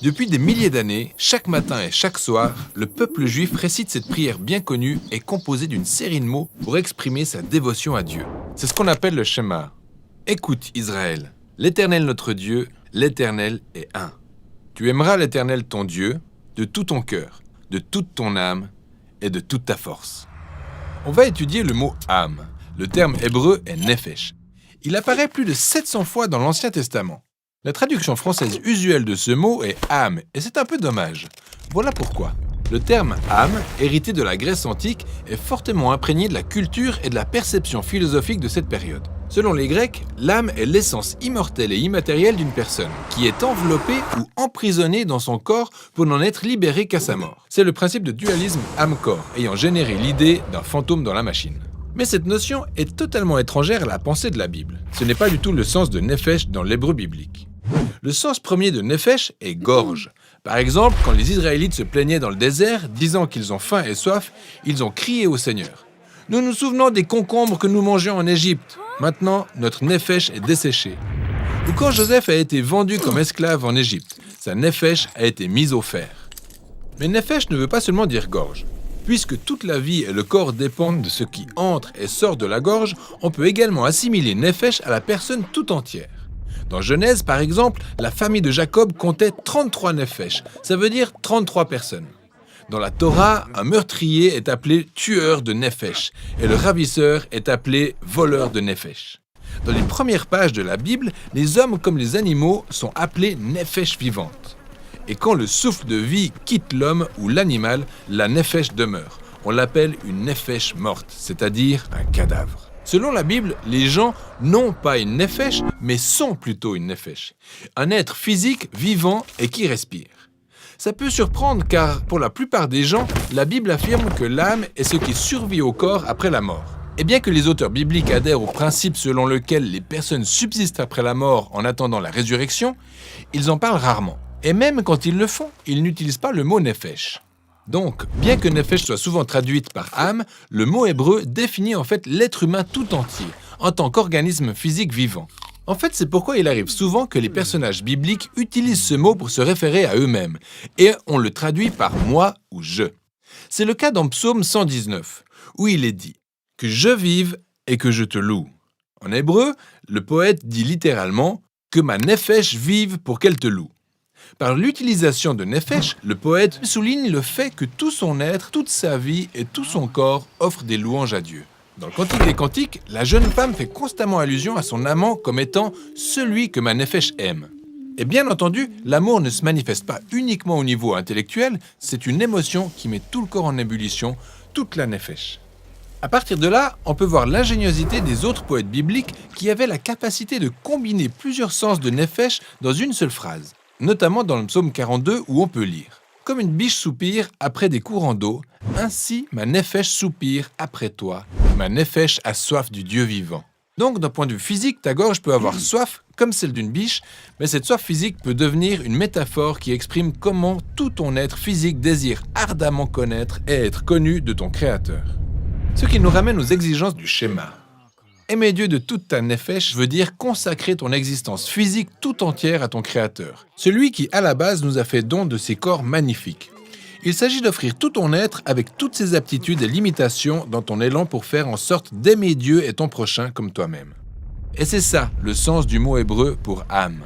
Depuis des milliers d'années, chaque matin et chaque soir, le peuple juif récite cette prière bien connue et composée d'une série de mots pour exprimer sa dévotion à Dieu. C'est ce qu'on appelle le Shema. Écoute Israël, l'Éternel notre Dieu, l'Éternel est un. Tu aimeras l'Éternel ton Dieu de tout ton cœur, de toute ton âme et de toute ta force. On va étudier le mot âme. Le terme hébreu est nefesh. Il apparaît plus de 700 fois dans l'Ancien Testament. La traduction française usuelle de ce mot est âme, et c'est un peu dommage. Voilà pourquoi. Le terme âme, hérité de la Grèce antique, est fortement imprégné de la culture et de la perception philosophique de cette période. Selon les Grecs, l'âme est l'essence immortelle et immatérielle d'une personne, qui est enveloppée ou emprisonnée dans son corps pour n'en être libérée qu'à sa mort. C'est le principe de dualisme âme-corps, ayant généré l'idée d'un fantôme dans la machine. Mais cette notion est totalement étrangère à la pensée de la Bible. Ce n'est pas du tout le sens de nefesh dans l'hébreu biblique. Le sens premier de nefesh est gorge. Par exemple, quand les Israélites se plaignaient dans le désert, disant qu'ils ont faim et soif, ils ont crié au Seigneur. « Nous nous souvenons des concombres que nous mangions en Égypte. Maintenant, notre nefesh est desséché. » Ou quand Joseph a été vendu comme esclave en Égypte, sa nefesh a été mise au fer. Mais nefesh ne veut pas seulement dire gorge. Puisque toute la vie et le corps dépendent de ce qui entre et sort de la gorge, on peut également assimiler nefesh à la personne tout entière. Dans Genèse, par exemple, la famille de Jacob comptait 33 nefesh, ça veut dire 33 personnes. Dans la Torah, un meurtrier est appelé tueur de nefesh et le ravisseur est appelé voleur de nefesh. Dans les premières pages de la Bible, les hommes comme les animaux sont appelés nefesh vivantes. Et quand le souffle de vie quitte l'homme ou l'animal, la nefesh demeure. On l'appelle une nefesh morte, c'est-à-dire un cadavre. Selon la Bible, les gens n'ont pas une nefesh, mais sont plutôt une nefesh. Un être physique, vivant et qui respire. Ça peut surprendre car, pour la plupart des gens, la Bible affirme que l'âme est ce qui survit au corps après la mort. Et bien que les auteurs bibliques adhèrent au principe selon lequel les personnes subsistent après la mort en attendant la résurrection, ils en parlent rarement. Et même quand ils le font, ils n'utilisent pas le mot nefesh. Donc, bien que nefesh soit souvent traduite par âme, le mot hébreu définit en fait l'être humain tout entier, en tant qu'organisme physique vivant. En fait, c'est pourquoi il arrive souvent que les personnages bibliques utilisent ce mot pour se référer à eux-mêmes, et on le traduit par « moi » ou « je ». C'est le cas dans Psaume 119, où il est dit « que je vive et que je te loue ». En hébreu, le poète dit littéralement « que ma nefesh vive pour qu'elle te loue ». Par l'utilisation de nefesh, le poète souligne le fait que tout son être, toute sa vie et tout son corps offrent des louanges à Dieu. Dans le Cantique des Cantiques, la jeune femme fait constamment allusion à son amant comme étant « celui que ma nefesh aime ». Et bien entendu, l'amour ne se manifeste pas uniquement au niveau intellectuel, c'est une émotion qui met tout le corps en ébullition, toute la nefesh. À partir de là, on peut voir l'ingéniosité des autres poètes bibliques qui avaient la capacité de combiner plusieurs sens de nefesh dans une seule phrase. Notamment dans le psaume 42 où on peut lire « Comme une biche soupire après des courants d'eau, ainsi ma nefesh soupire après toi, ma nefesh a soif du Dieu vivant. » Donc d'un point de vue physique, ta gorge peut avoir soif comme celle d'une biche, mais cette soif physique peut devenir une métaphore qui exprime comment tout ton être physique désire ardemment connaître et être connu de ton Créateur. Ce qui nous ramène aux exigences du schéma. Aimer Dieu de toute ta nefesh veut dire consacrer ton existence physique tout entière à ton Créateur, celui qui, à la base, nous a fait don de ses corps magnifiques. Il s'agit d'offrir tout ton être avec toutes ses aptitudes et limitations dans ton élan pour faire en sorte d'aimer Dieu et ton prochain comme toi-même. Et c'est ça, le sens du mot hébreu pour âme.